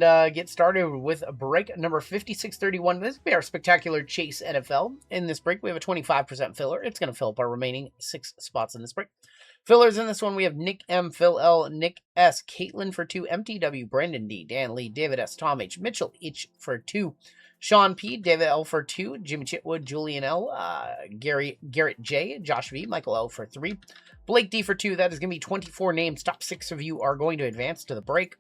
Get started with break number 5631. This will be our spectacular Chase NFL. In this break, we have a 25% filler. It's going to fill up our remaining 6 spots in this break. Fillers in this one, we have Nick M, Phil L, Nick S, Caitlin for 2, MTW, Brandon D, Dan Lee, David S, Tom H, Mitchell H for 2, Sean P, David L for 2, Jimmy Chitwood, Julian L, Garrett J, Josh V, Michael L for 3, Blake D for 2. That is going to be 24 names. Top 6 of you are going to advance to the break.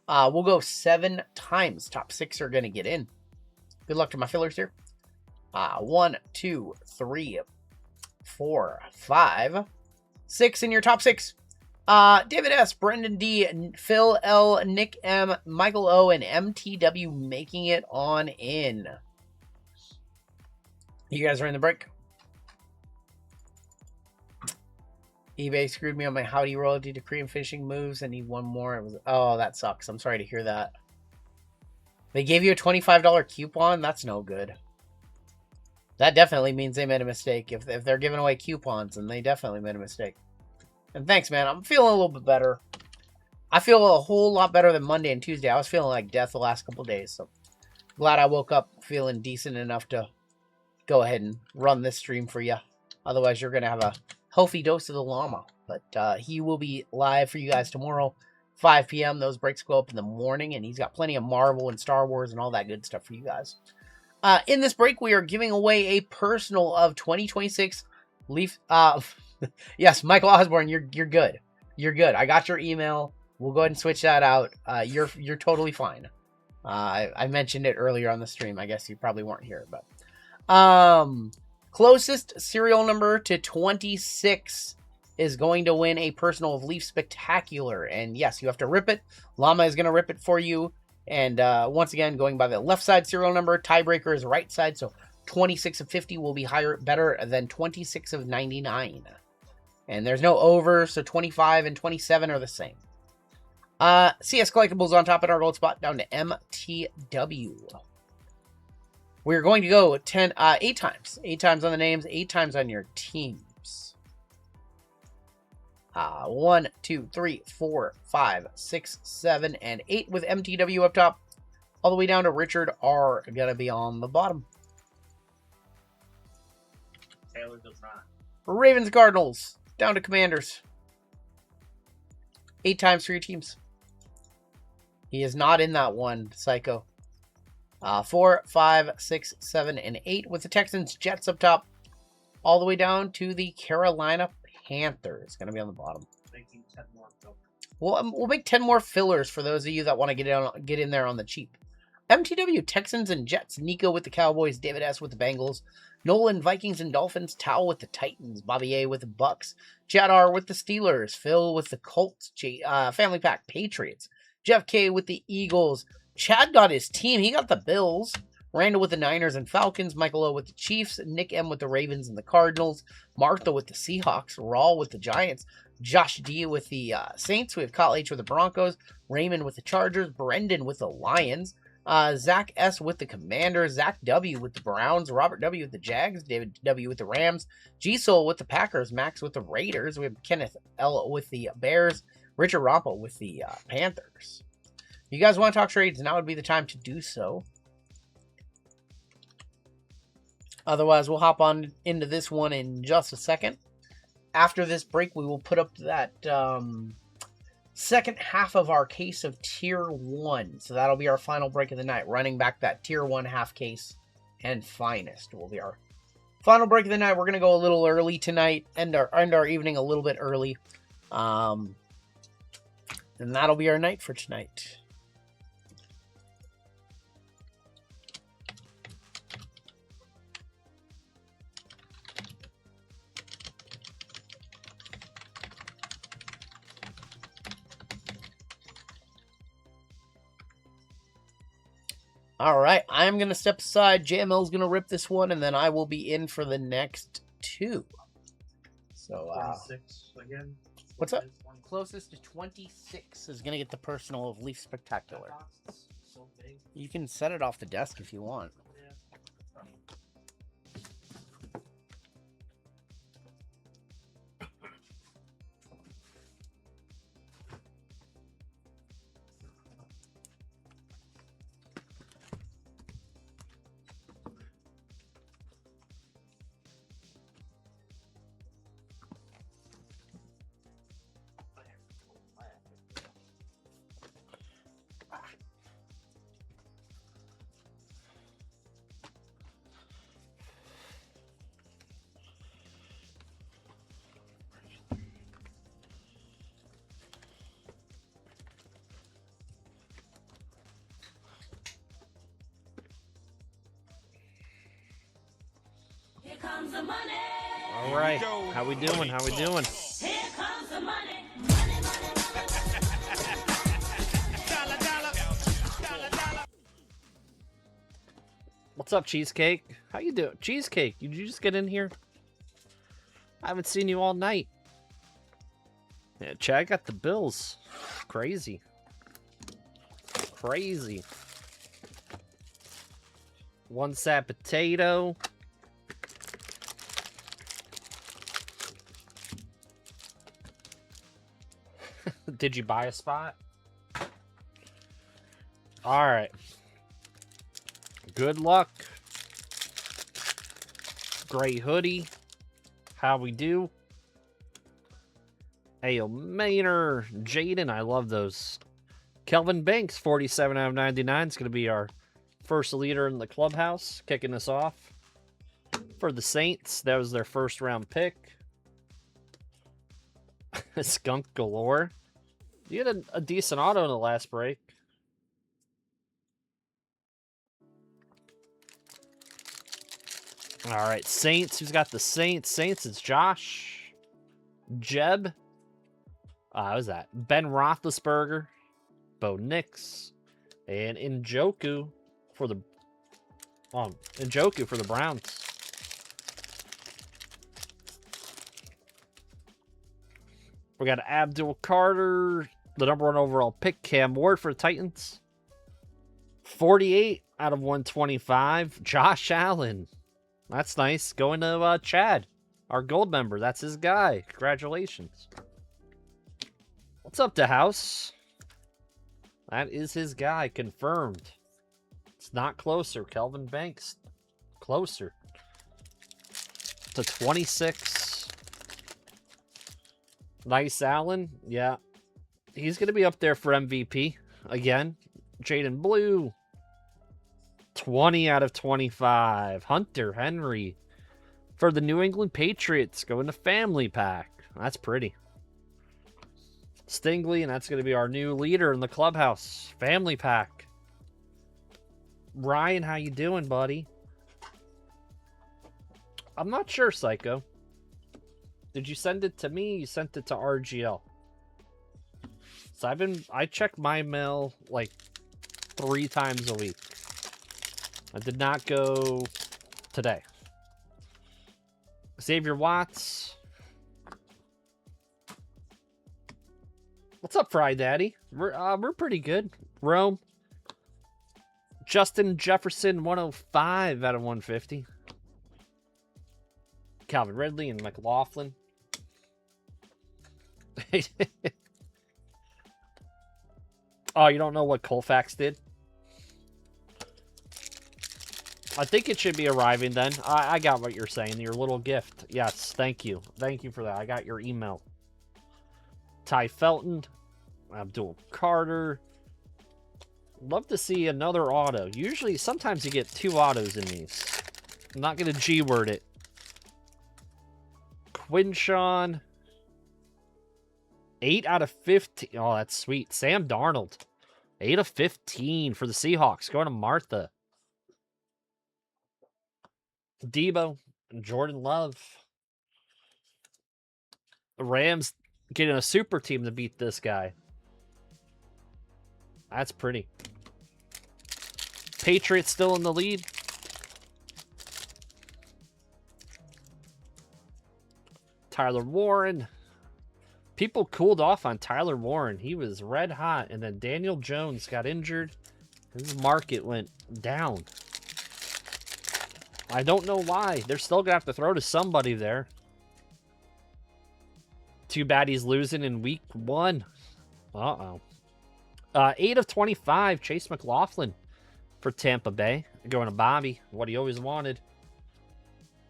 We'll go 7 times. Top 6 are going to get in. Good luck to my fillers here. 1, 2, 3, 4, 5, 6 in your top 6. David S, Brendan D, Phil L, Nick M, Michael O, and MTW making it on in. You guys are in the break. eBay screwed me on my howdy royalty decree and finishing moves. I need one more. Oh, that sucks. I'm sorry to hear that. They gave you a $25 coupon? That's no good. That definitely means they made a mistake. If they're giving away coupons, then they definitely made a mistake. And thanks, man. I'm feeling a little bit better. I feel a whole lot better than Monday and Tuesday. I was feeling like death the last couple days. So glad I woke up feeling decent enough to go ahead and run this stream for you. Otherwise, you're going to have a healthy dose of the llama. But he will be live for you guys tomorrow, 5 p.m. Those breaks go up in the morning, and he's got plenty of Marvel and Star Wars and all that good stuff for you guys. In this break, we are giving away a personal of 2026 Leaf. Yes, Michael Osborne, you're good. You're good. I got your email. We'll go ahead and switch that out. You're totally fine. I mentioned it earlier on the stream. I guess you probably weren't here, but closest serial number to 26 is going to win a personal of Leaf Spectacular. And yes, you have to rip it. Llama is going to rip it for you. And once again, going by the left side serial number, tiebreaker is right side. So 26 of 50 will be better than 26 of 99. And there's no over, so 25 and 27 are the same. CS Collectibles on top at our gold spot, down to MTW. We're going to go 8 times. 8 times on the names, 8 times on your teams. 1, 2, 3, 4, 5, 6, 7, and 8 with MTW up top. All the way down to Richard are going to be on the bottom. Taylor does not. Ravens, Cardinals, down to Commanders. 8 times for your teams. He is not in that one, Psycho. 4, 5, 6, 7, and 8 with the Texans, Jets up top. All the way down to the Carolina Panthers. Going to be on the bottom. Making 10 more fillers. We'll make 10 more fillers for those of you that want to get in there on the cheap. MTW, Texans and Jets. Nico with the Cowboys. David S. with the Bengals. Nolan, Vikings and Dolphins. Tao with the Titans. Bobby A. with the Bucks. Chad R. with the Steelers. Phil with the Colts. Family Pack, Patriots. Jeff K. with the Eagles. Chad got his team. He got the Bills. Randall with the Niners and Falcons. Michael O. with the Chiefs. Nick M. with the Ravens and the Cardinals. Martha with the Seahawks. Rawl with the Giants. Josh D. with the Saints. We have Kyle H. with the Broncos. Raymond with the Chargers. Brendan with the Lions. Zach S. with the Commanders. Zach W. with the Browns. Robert W. with the Jags. David W. with the Rams. G-Soul with the Packers. Max with the Raiders. We have Kenneth L. with the Bears. Richard Rompo with the Panthers. If you guys want to talk trades, now would be the time to do so. Otherwise, we'll hop on into this one in just a second. After this break, we will put up that second half of our case of Tier 1. So that'll be our final break of the night. Running back that Tier 1 half case and finest will be our final break of the night. We're going to go a little early tonight. End our evening a little bit early. And that'll be our night for tonight. All right, I'm going to step aside. JML's going to rip this one, and then I will be in for the next 2. So, 26 again. What's up? Closest to 26 is going to get the personal of Leaf Spectacular. So big. You can set it off the desk if you want. All right. How we doing? How we doing? What's up, Cheesecake? How you doing? Cheesecake, did you just get in here? I haven't seen you all night. Yeah, Chad got the Bills. Crazy. Crazy. One sad potato. Did you buy a spot? All right. Good luck. Gray hoodie. How we do? Ayo Maynor. Jaden, I love those. Kelvin Banks, 47 out of 99. Is going to be our first leader in the clubhouse. Kicking us off. For the Saints, that was their first round pick. Skunk galore. You had a decent auto in the last break. All right, Saints. Who's got the Saints? Saints, it's Josh. Jeb. What was that? Ben Roethlisberger. Bo Nix. And Njoku for the Browns. We got Abdul Carter, the #1 overall pick. Cam Ward for the Titans. 48 out of 125. Josh Allen. That's nice. Going to Chad, our gold member. That's his guy. Congratulations. What's up, the house? That is his guy. Confirmed. It's not closer. Kelvin Banks. Closer. To 26. Nice Allen. Yeah. He's going to be up there for MVP. Again. Jaden Blue. 20 out of 25. Hunter Henry. For the New England Patriots. Going to family pack. That's pretty. Stingley, and that's going to be our new leader in the clubhouse. Family pack. Ryan, how you doing, buddy? I'm not sure, Psycho. Did you send it to me? You sent it to RGL. So I check my mail like 3 times a week. I did not go today. Xavier Watts. What's up, Fry Daddy? We're pretty good. Rome. Justin Jefferson, 105 out of 150. Calvin Ridley and McLaughlin. Oh, you don't know what Colfax did? I think it should be arriving then. I got what you're saying. Your little gift. Yes, thank you. Thank you for that. I got your email. Ty Felton. Abdul Carter. Love to see another auto. Usually, sometimes you get 2 autos in these. I'm not going to G-word it. Quinshawn. 8 out of 15. Oh, that's sweet. Sam Darnold. 8 of 15 for the Seahawks. Going to Martha. Debo and Jordan Love. The Rams getting a super team to beat this guy. That's pretty. Patriots still in the lead. Tyler Warren. People cooled off on Tyler Warren. He was red hot, and then Daniel Jones got injured. His market went down. I don't know why. They're still going to have to throw to somebody there. Too bad he's losing in week 1. Uh-oh. 8 of 25, Chase McLaughlin for Tampa Bay. Going to Bobby, what he always wanted.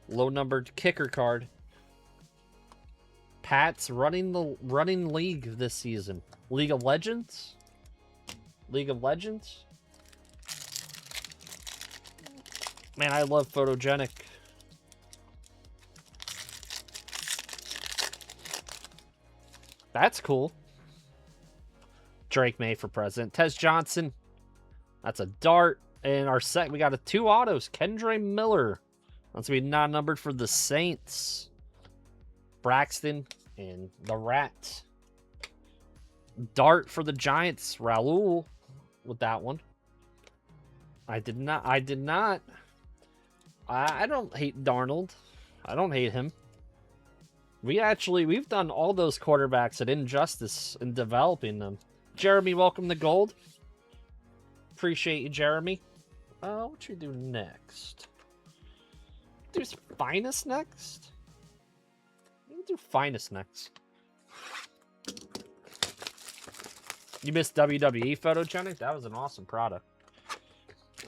Low-numbered kicker card. Pats running league this season. League of Legends? League of Legends? Man, I love photogenic. That's cool. Drake May for president. Tez Johnson. That's a dart. And our set, we got 2 autos. Kendre Miller That's going to be non-numbered for the Saints. Braxton and the Rat. Dart for the Giants. Raul with that one. I did not. I don't hate Darnold. I don't hate him. We've done all those quarterbacks at Injustice in developing them. Jeremy, welcome to Gold. Appreciate you, Jeremy. What you do next? Do Finest next? We'll do Finest next. You missed WWE Photogenic? That was an awesome product.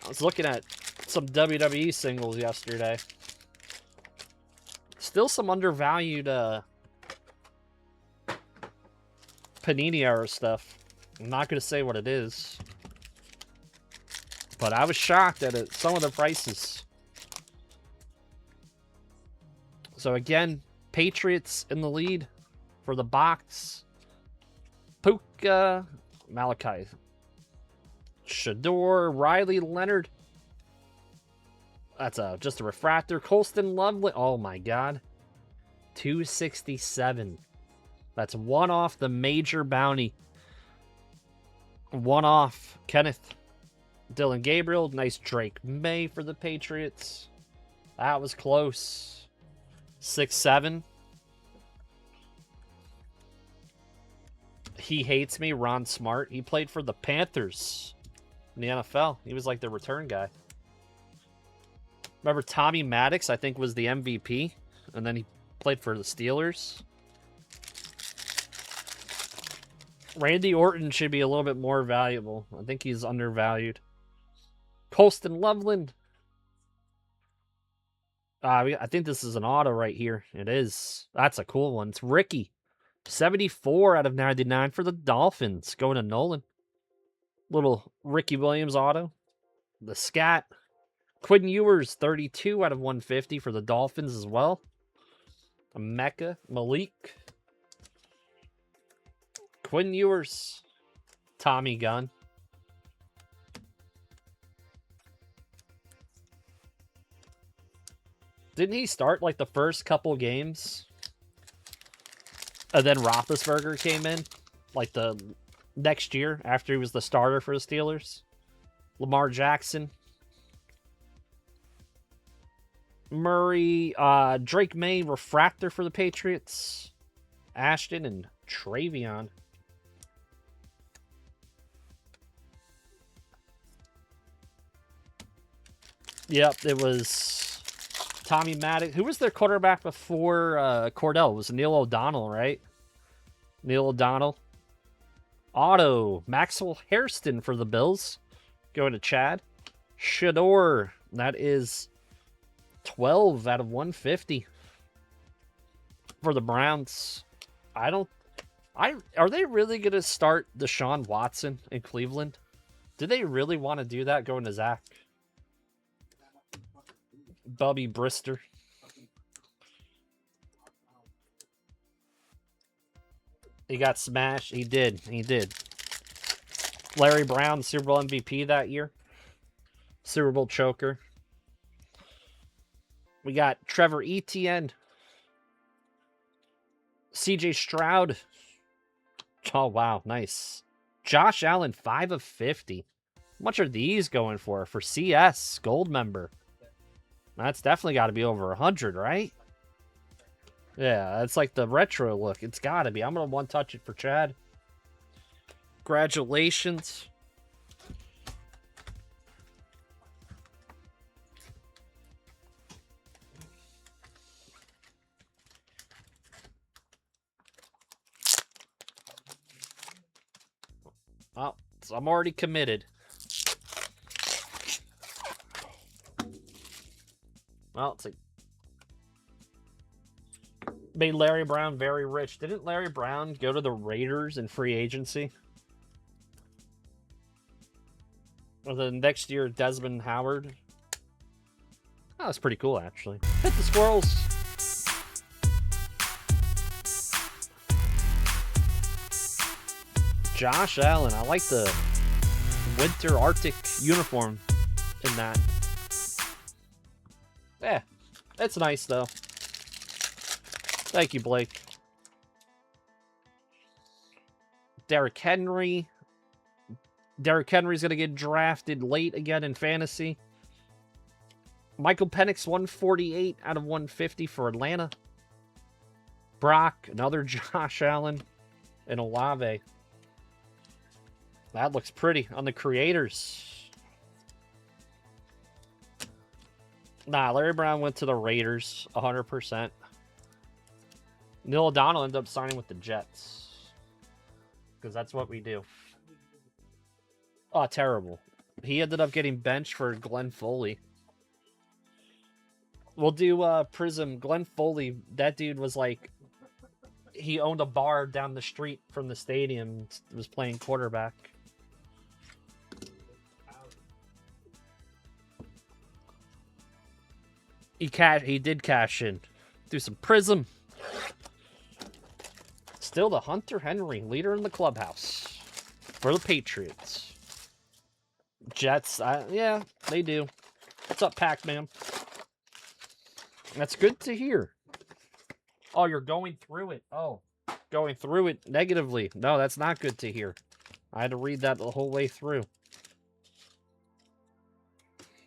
I was looking at some WWE singles yesterday. Still some undervalued Panini era stuff. I'm not going to say what it is. But I was shocked at some of the prices. So again, Patriots in the lead for the box. Puka, Malachi, Shador, Riley Leonard. That's just a refractor. Colston Loveland. Oh my God. 267. That's one off the major bounty. One off Kenneth. Dylan Gabriel. Nice Drake May for the Patriots. That was close. 6-7. He hates me. Ron Smart. He played for the Panthers in the NFL. He was like the return guy. Remember Tommy Maddox, I think, was the MVP. And then he played for the Steelers. Randy Orton should be a little bit more valuable. I think he's undervalued. Colston Loveland. I think this is an auto right here. It is. That's a cool one. It's Ricky. 74 out of 99 for the Dolphins. Going to Nolan. Little Ricky Williams auto. The Scat. Quinn Ewers, 32 out of 150 for the Dolphins as well. A Mecca. Malik. Quinn Ewers. Tommy Gunn. Didn't he start like the first couple games? And then Roethlisberger came in like the next year after he was the starter for the Steelers. Lamar Jackson. Murray. Drake May, refractor for the Patriots. Ashton and Travion. Yep, it was Tommy Maddox. Who was their quarterback before Cordell? It was Neil O'Donnell, right? Neil O'Donnell. Auto. Maxwell Hairston for the Bills. Going to Chad. Shador. That is 12 out of 150 for the Browns. Are they really going to start Deshaun Watson in Cleveland? Do they really want to do that going to Zach? Bubby Brister. He got smashed. He did. Larry Brown, Super Bowl MVP that year. Super Bowl choker. We got Trevor Etienne. CJ Stroud. Oh, wow. Nice. Josh Allen, 5 of 50. How much are these going for? For CS, gold member. That's definitely got to be over 100, right? Yeah, that's like the retro look. It's got to be. I'm going to one-touch it for Chad. Congratulations. Oh, so I'm already committed. Well, it's like made Larry Brown very rich. Didn't Larry Brown go to the Raiders in free agency? Or the next year, Desmond Howard. Oh, that's pretty cool, actually. Hit the squirrels. Josh Allen. I like the winter Arctic uniform in that. Yeah, It's nice, though. Thank you, Blake. Derrick Henry. Derrick Henry's going to get drafted late again in fantasy. Michael Penix, 148 out of 150 for Atlanta. Brock, another Josh Allen, and Olave. That looks pretty on the creators. Nah, Larry Brown went to the Raiders, 100%. Neil O'Donnell ended up signing with the Jets. Because that's what we do. Oh, terrible. He ended up getting benched for Glenn Foley. We'll do Prism. Glenn Foley, that dude was like... He owned a bar down the street from the stadium. Was playing quarterback. He did cash in. Do some Prism. Still the Hunter Henry, leader in the clubhouse. For the Patriots. Jets, yeah, they do. What's up, Pac-Man? That's good to hear. Oh, you're going through it. Oh, going through it negatively. No, that's not good to hear. I had to read that the whole way through.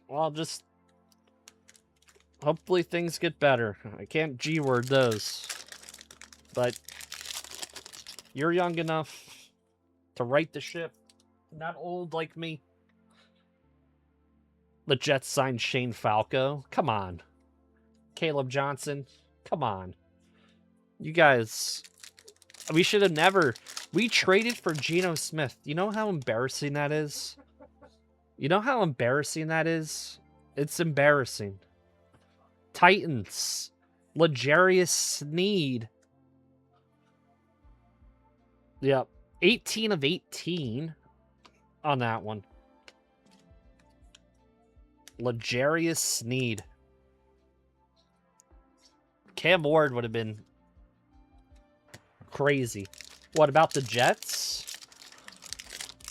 Well, just... Hopefully things get better. I can't G-word those. But... You're young enough to right the ship. Not old like me. The Jets signed Shane Falco. Come on. Caleb Johnson. Come on. You guys... We should have never... We traded for Geno Smith. You know how embarrassing that is? You know how embarrassing that is? It's embarrassing. Titans. L'Jarius Sneed. Yep. 18 of 18 on that one. L'Jarius Sneed. Cam Ward would have been crazy. What about the Jets?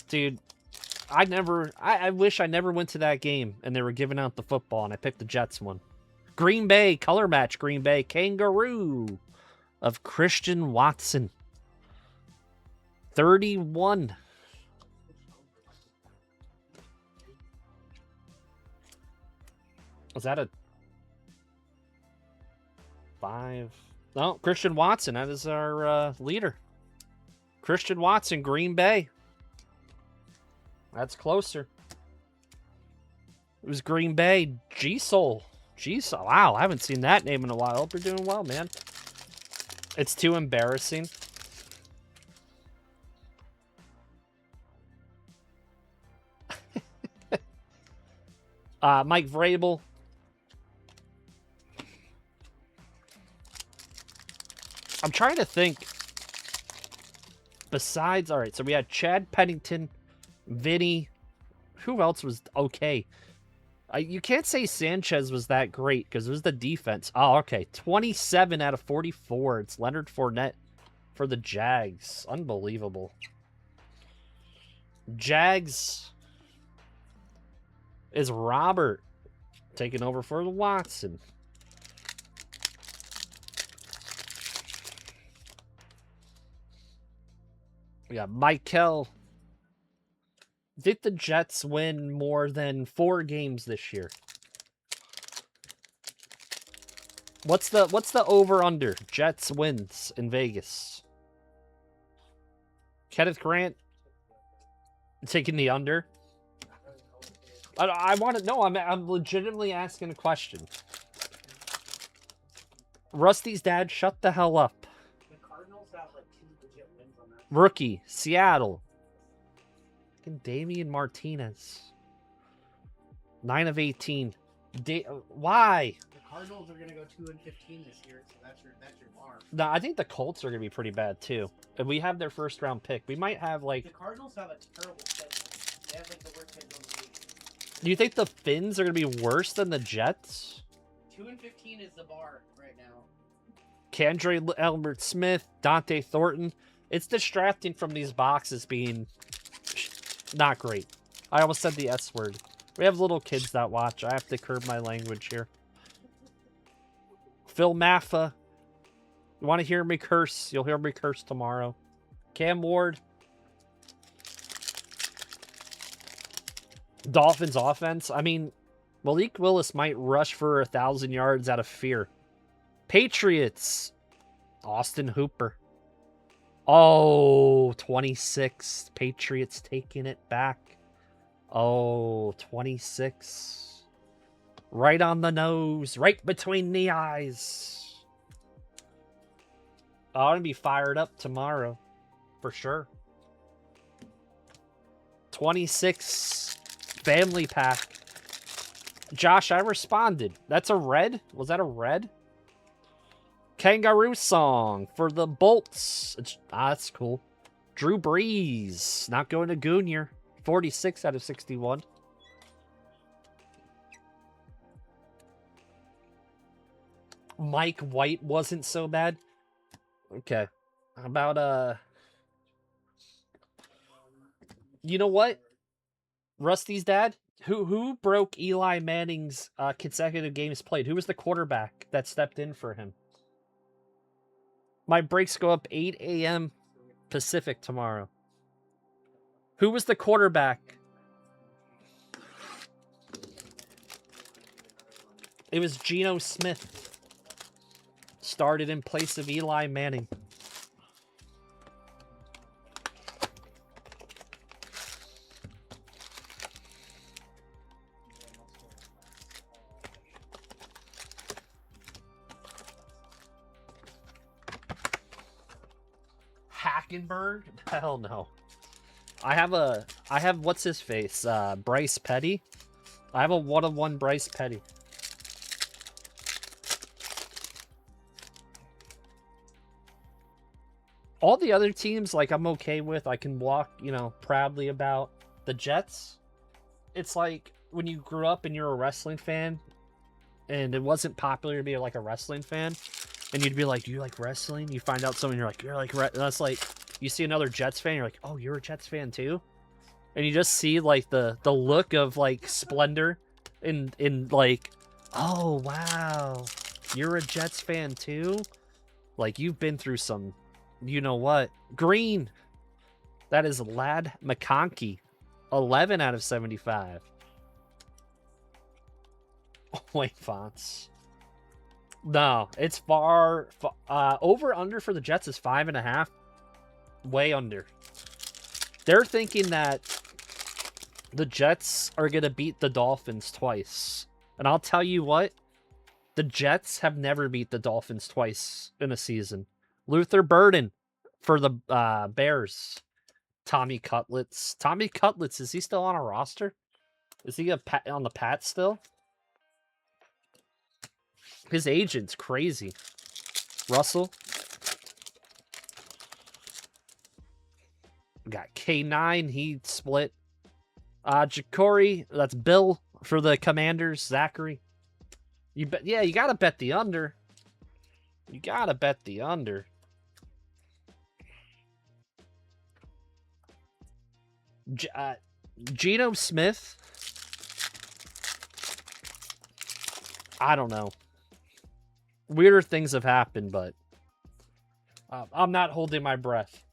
Dude, I wish I never went to that game and they were giving out the football and I picked the Jets one. Green Bay, color match, Green Bay. Kangaroo of Christian Watson. 31. Was that a 5? No, Christian Watson. That is our leader. Christian Watson, Green Bay. That's closer. It was Green Bay. G-Soul. G-Soul. Wow, I haven't seen that name in a while. Hope you're doing well, man. It's too embarrassing. Mike Vrabel. I'm trying to think. Besides, all right, so we had Chad Pennington, Vinny. Who else was okay? You can't say Sanchez was that great because it was the defense. Oh, okay. 27 out of 44. It's Leonard Fournette for the Jags. Unbelievable. Jags is Robert taking over for the Watson. We got Michael. Did the Jets win more than 4 games this year? What's the over-under? Jets wins in Vegas. Kenneth Grant taking the under. I want to know. I'm legitimately asking a question. Rusty's dad, shut the hell up. The Cardinals have like 2 legit wins on that. Rookie, Seattle. Damian Martinez. 9 of 18. Why? The Cardinals are going to go 2-15 this year, so that's your bar. No, I think the Colts are going to be pretty bad, too. If we have their first round pick, we might have, like... The Cardinals have a terrible schedule. They have, like, the worst schedule in the league. Do you think the Finns are going to be worse than the Jets? 2-15 is the bar right now. Kendra Elbert Smith, Dante Thornton. It's distracting from these boxes being not great. I almost said the S word. We have little kids that watch. I have to curb my language here. Phil Maffa. You want to hear me curse? You'll hear me curse tomorrow. Cam Ward. Dolphins offense. I mean, Malik Willis might rush for 1,000 yards out of fear. Patriots. Austin Hooper. Oh, 26. Patriots taking it back. Oh, 26. Right on the nose. Right between the eyes. I'm going to be fired up tomorrow. For sure. 26. Family pack. Josh, I responded. That's a red? Was that a red? Kangaroo song for the Bolts. That's cool. Drew Brees. Not going to Goonier. 46 out of 61. Mike White wasn't so bad. Okay. How about, you know what? Rusty's dad? Who broke Eli Manning's consecutive games played? Who was the quarterback that stepped in for him? My breaks go up 8 a.m. Pacific tomorrow. Who was the quarterback? It was Geno Smith. Started in place of Eli Manning. Hackenberg? Hell no. I have what's his face? Bryce Petty. I have a 1-of-1 Bryce Petty. All the other teams, like, I'm okay with. I can walk, proudly about. The Jets, it's like when you grew up and you're a wrestling fan and it wasn't popular to be like a wrestling fan, and you'd be like, do you like wrestling? You find out someone, you're like, that's like, you see another Jets fan, you're like, oh, you're a Jets fan too? And you just see like the look of like splendor in like, oh wow, you're a Jets fan too? Like, you've been through some, you know what? Green. That is Lad McConkey. 11 out of 75. Oh, wait, fonts. No, it's far over under for the Jets is 5.5. Way under. They're thinking that the Jets are going to beat the Dolphins twice. And I'll tell you what, the Jets have never beat the Dolphins twice in a season. Luther Burden for the Bears. Tommy Cutlets. Tommy Cutlets, is he still on a roster? Is he on the Pats still? His agent's crazy. Russell. We got K9, he split. Ja'Cory, that's Bill for the Commanders. Zachary. You gotta bet the under. You gotta bet the under. Geno Smith. I don't know. Weirder things have happened, but I'm not holding my breath.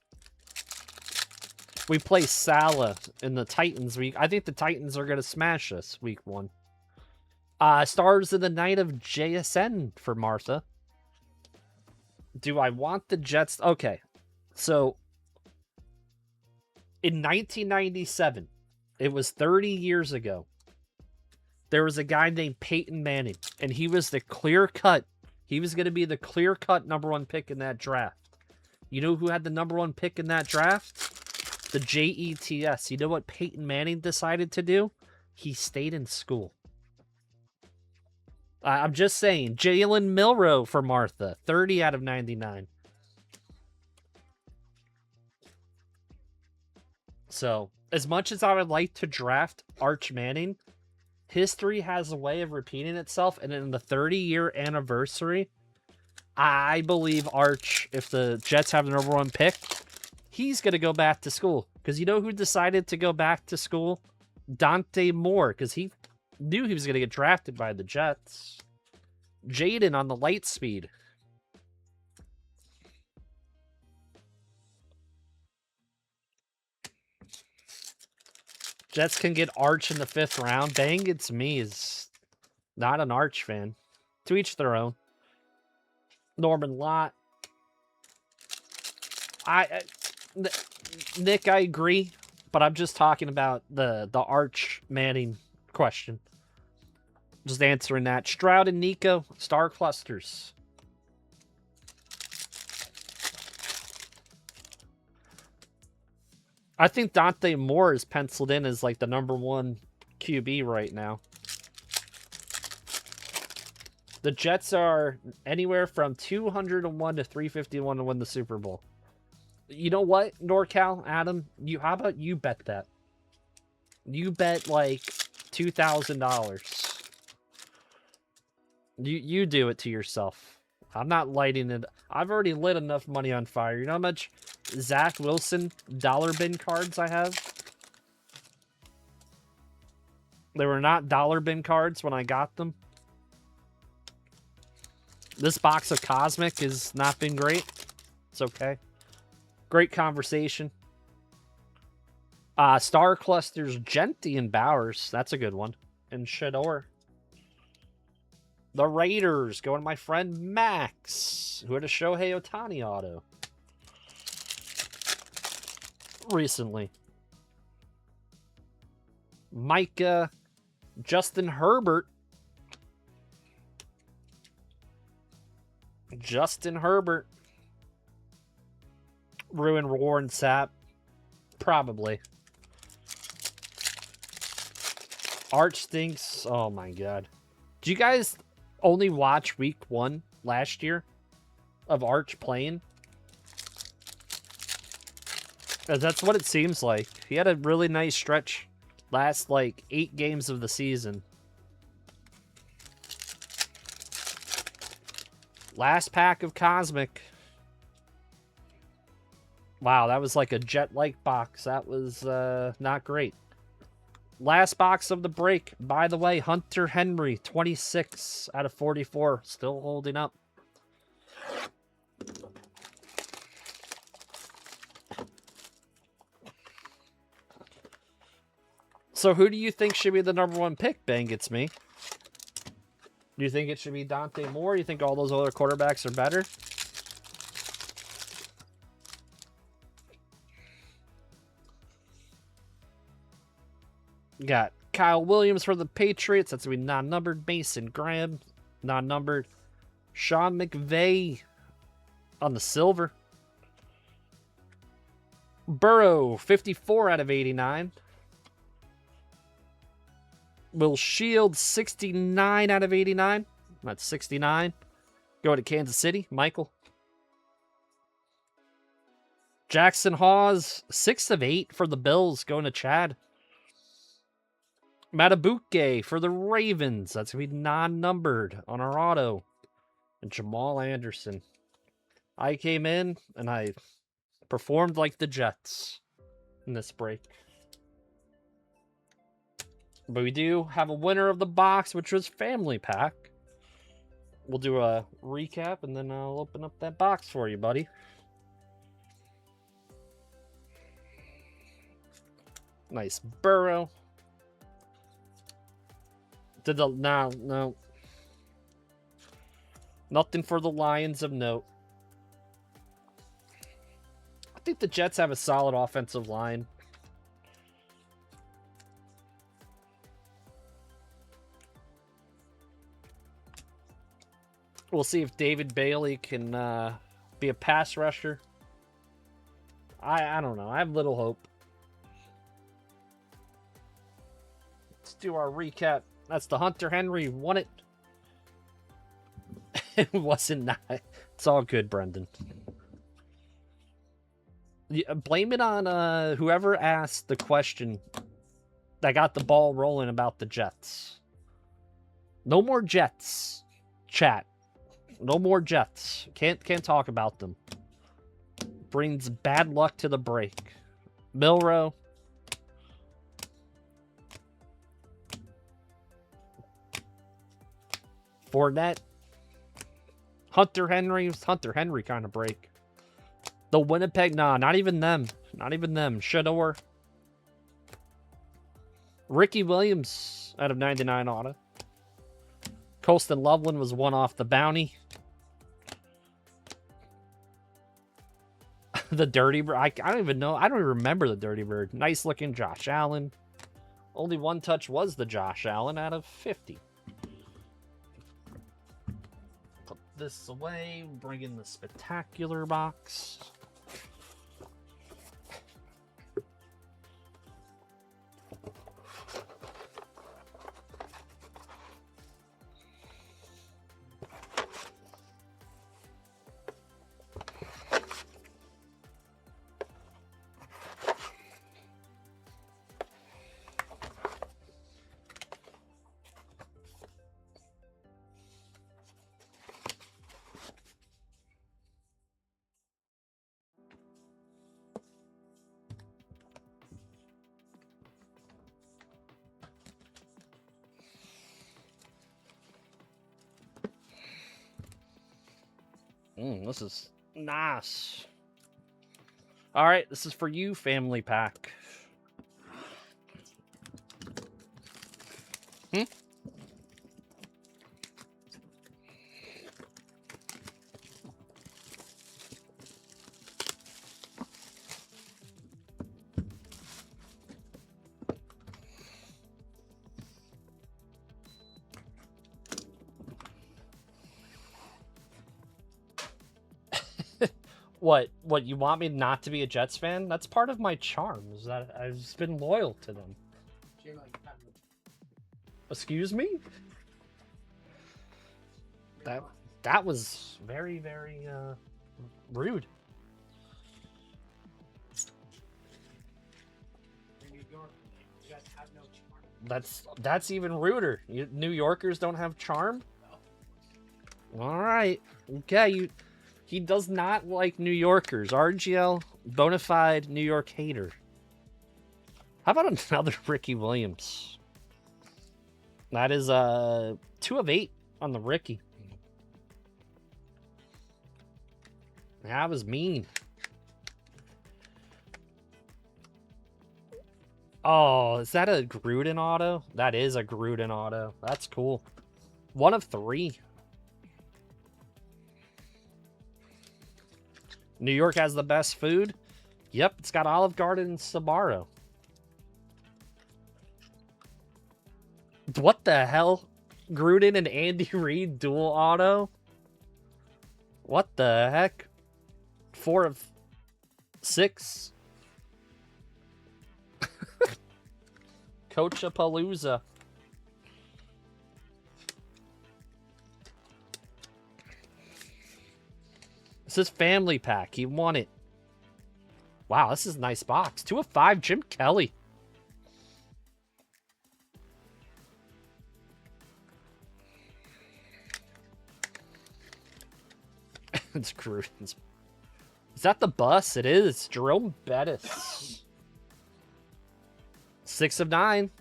We play Salah in the Titans week. I think the Titans are going to smash us week 1. Stars of the Night of JSN for Martha. Do I want the Jets? Okay. So, in 1997, it was 30 years ago, there was a guy named Peyton Manning, and he was the clear-cut. He was going to be the clear-cut number 1 pick in that draft. You know who had the number 1 pick in that draft? The Jets. You know what Peyton Manning decided to do? He stayed in school. I'm just saying. Jalen Milroe for Martha. 30 out of 99. So, as much as I would like to draft Arch Manning, history has a way of repeating itself, and in the 30-year anniversary, I believe Arch, if the Jets have the number 1 pick, he's going to go back to school. Because you know who decided to go back to school? Dante Moore, because he knew he was going to get drafted by the Jets. Jaden on the light speed. Jets can get Arch in the 5th round. Bang, it's me is not an Arch fan. To each their own. Norman Lott. Nick, I agree, but I'm just talking about the Arch Manning question. Just answering that. Stroud and Nico, star clusters. I think Dante Moore is penciled in as like the #1 QB right now. The Jets are anywhere from 201 to 351 to win the Super Bowl. You know what, NorCal, Adam? How about you bet that? You bet like $2,000. You do it to yourself. I'm not lighting it. I've already lit enough money on fire. You know how much Zach Wilson dollar bin cards I have? They were not dollar bin cards when I got them. This box of Cosmic has not been great. It's okay. Great conversation. Star Clusters, Genty and Bowers. That's a good one. And Shador. The Raiders, going to my friend Max, who had a Shohei Ohtani auto recently. Micah, Justin Herbert. Justin Herbert. Ruin Warren Sapp. Probably. Arch stinks. Oh my god. Do you guys only watch week 1 last year of Arch playing? 'Cause that's what it seems like. He had a really nice stretch last like 8 games of the season. Last pack of Cosmic. Wow, that was like a jet-like box. That was not great. Last box of the break. By the way, Hunter Henry, 26 out of 44. Still holding up. So who do you think should be the #1 pick? Bang, it's me. Do you think it should be Dante Moore? You think all those other quarterbacks are better? Got Kyle Williams for the Patriots. That's going to be non-numbered. Mason Graham, non-numbered. Sean McVay on the silver. Burrow, 54 out of 89. Will Shields, 69 out of 89. That's 69. Go to Kansas City. Michael. Jackson Hawes, 6 of 8 for the Bills. Going to Chad. Matabuke for the Ravens. That's going to be non-numbered on our auto. And Jamal Anderson. I came in and I performed like the Jets in this break. But we do have a winner of the box, which was Family Pack. We'll do a recap and then I'll open up that box for you, buddy. Nice Burrow. No. Nothing for the Lions of note. I think the Jets have a solid offensive line. We'll see if David Bailey can be a pass rusher. I don't know. I have little hope. Let's do our recap. That's the Hunter Henry. Won it. It wasn't not. It's all good, Brendan. Blame it on whoever asked the question that got the ball rolling about the Jets. No more Jets. Chat. No more Jets. Can't talk about them. Brings bad luck to the break. Milrow. Fournette. Hunter Henry kind of break. The Winnipeg, nah, not even them. Not even them. Shador. Ricky Williams out of 99 auto. Colston Loveland was one off the bounty. The Dirty Bird. I don't even know. I don't even remember the Dirty Bird. Nice looking Josh Allen. Only one touch was the Josh Allen out of 50. Put this away. Bring in the spectacular box. This is nice. All right, this is for you, family pack. What, you want me not to be a Jets fan? That's part of my charm, is that I've just been loyal to them. Excuse me? That was very, very rude. That's even ruder. New Yorkers don't have charm? All right. Okay, he does not like New Yorkers. RGL, bona fide New York hater. How about another Ricky Williams? That is 2 of 8 on the Ricky. That was mean. Oh, is that a Gruden auto? That is a Gruden auto. That's cool. 1 of 3. New York has the best food. Yep, it's got Olive Garden and Sbarro. What the hell? Gruden and Andy Reid dual auto? What the heck? 4 of 6. Coachapalooza. This is family pack. He won it. Wow, this is a nice box. 2 of 5, Jim Kelly. It's Gruden's. Is that the bus? It is. Jerome Bettis. 6 of 9.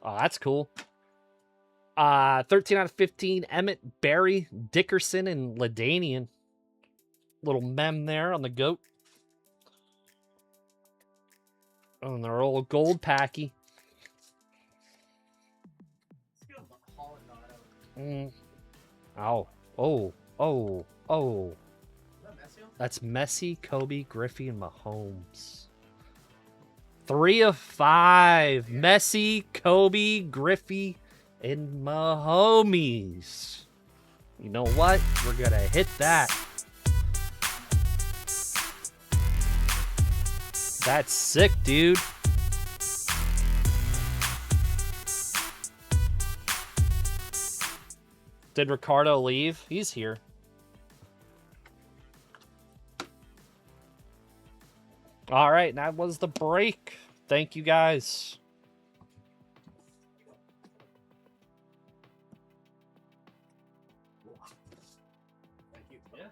Oh, that's cool. 13 out of 15. Emmett, Barry, Dickerson, and LaDainian. Little mem there on the goat. On their old gold packy. Oh. That's Messi, Kobe, Griffey, and Mahomes. 3 of 5. Messi, Kobe, Griffey, and Mahomes. You know what? We're going to hit that. That's sick, dude. Did Ricardo leave? He's here. All right, that was the break. Thank you, guys. Thank you. Yeah,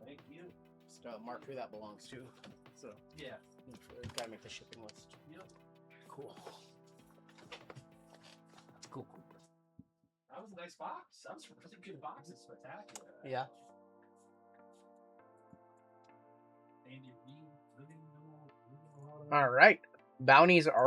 thank you. Just mark who that belongs to. So yeah, gotta make the shipping list. Yep. Cool. Cool. That was a nice box. That was a really good box. It's spectacular. Yeah. All right. Bounties are